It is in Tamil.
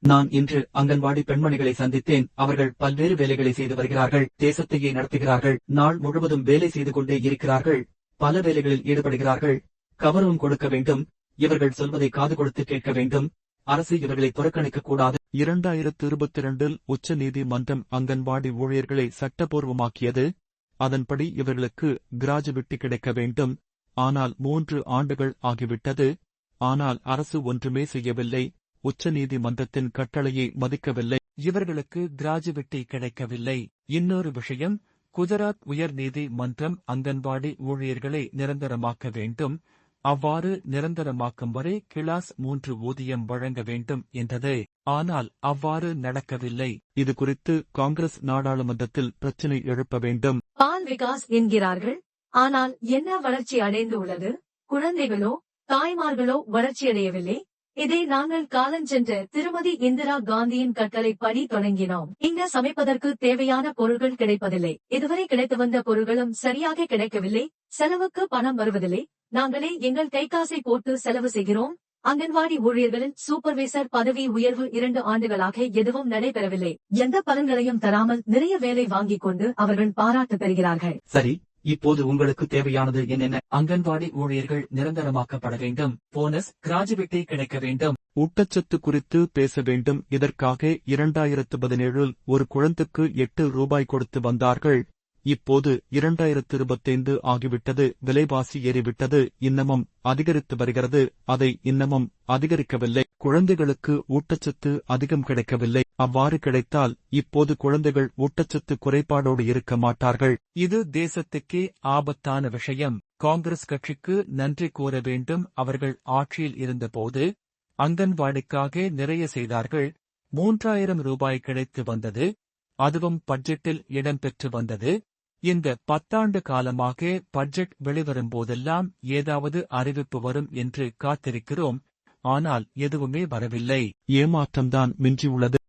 நான் இன்று அங்கன்வாடி பெண்மணிகளை சந்தித்தேன். அவர்கள் பல்வேறு வேலைகளை செய்து வருகிறார்கள். தேசத்தையே நடத்துகிறார்கள். நாள் முழுவதும் வேலை செய்து கொண்டே இருக்கிறார்கள். பல வேலைகளில் ஈடுபடுகிறார்கள். கௌரவம் கொடுக்க வேண்டும். இவர்கள் சொல்வதை காது கொடுத்து கேட்க வேண்டும். அரசு இவர்களை புறக்கணிக்க கூடாது. 2022 உச்ச நீதிமன்றம் அங்கன்வாடி ஊழியர்களை சட்டப்பூர்வமாக்கியது. அதன்படி இவர்களுக்கு கிராஜுவிட்டி கிடைக்க வேண்டும். ஆனால் 3 ஆண்டுகள் ஆகிவிட்டது. ஆனால் அரசு ஒன்றுமே செய்யவில்லை. உச்ச நீதிமன்றத்தின் கட்டளையை மதிக்கவில்லை. இவர்களுக்கு கிராஜுவிட்டி கிடைக்கவில்லை. இன்னொரு விஷயம், குஜராத் உயர் நீதிமன்றம் அங்கன்வாடி ஊழியர்களை நிரந்தரமாக்க வேண்டும். அவ்வாறு நிரந்தரமாக்கும் வரை கிளாஸ் 3 ஊதியம் வழங்க வேண்டும் என்றது. ஆனால் அவ்வாறு நடக்கவில்லை. இது குறித்து காங்கிரஸ் நாடாளுமன்றத்தில் பிரச்சினை எழுப்ப வேண்டும். பால் விகாஸ் என்கிறார்கள். ஆனால் என்ன வளர்ச்சி அடைந்து உள்ளது? குழந்தைகளோ தாய்மார்களோ வளர்ச்சியடையவில்லை. இதை நாங்கள் காலஞ்சென்ற திருமதி இந்திரா காந்தியின் கட்டளைப்படி தொடங்கினோம். இங்க சமைப்பதற்கு தேவையான பொருள்கள் கிடைப்பதில்லை. இதுவரை கிடைத்து வந்த பொருள்களும் சரியாக கிடைக்கவில்லை. செலவுக்கு பணம் வருவதில்லை. நாங்களே எங்கள் கைக்காசை போட்டு செலவு செய்கிறோம். அங்கன்வாடி ஊழியர்களின் சூப்பர்வைசர் பதவி உயர்வு 2 ஆண்டுகளாக எதுவும் நடைபெறவில்லை. எந்த பலன்களையும் தராமல் நிறைய வேலை வாங்கிக் கொண்டு அவர்கள் பாராட்டு பெறுகிறார்கள். சரி, இப்போது உங்களுக்கு தேவையானது என்னென்ன? அங்கன்வாடி ஊழியர்கள் நிரந்தரமாக்கப்பட வேண்டும். போனஸ், கிராஜுவிட்டி கிடைக்க வேண்டும். ஊட்டச்சத்து குறித்து பேச வேண்டும். இதற்காக 2017 ஒரு குழந்தைக்கு 8 ரூபாய் கொடுத்து வந்தார்கள். இப்போது 2025 ஆகிவிட்டது. விலைவாசி ஏறிவிட்டது. இன்னமும் அதிகரித்து வருகிறது. அதை இன்னமும் அதிகரிக்கவில்லை. குழந்தைகளுக்கு ஊட்டச்சத்து அதிகம் கிடைக்கவில்லை. அவ்வாறு கிடைத்தால் இப்போது குழந்தைகள் ஊட்டச்சத்து குறைபாடோடு இருக்க மாட்டார்கள். இது தேசத்துக்கே ஆபத்தான விஷயம். காங்கிரஸ் கட்சிக்கு நன்றி கூற வேண்டும். அவர்கள் ஆட்சியில் இருந்தபோது அங்கன்வாடிக்காக நிறைய செய்தார்கள். 3000 ரூபாய் கிடைத்து வந்தது. அதுவும் பட்ஜெட்டில் இடம்பெற்று வந்தது. இந்த 10 ஆண்டு காலமாக பட்ஜெட் வெளிவரும்போதெல்லாம் ஏதாவது அறிவிப்பு வரும் என்று காத்திருக்கிறோம். ஆனால் எதுவுமே வரவில்லை. ஏமாற்றம்தான் மிஞ்சியுள்ளது.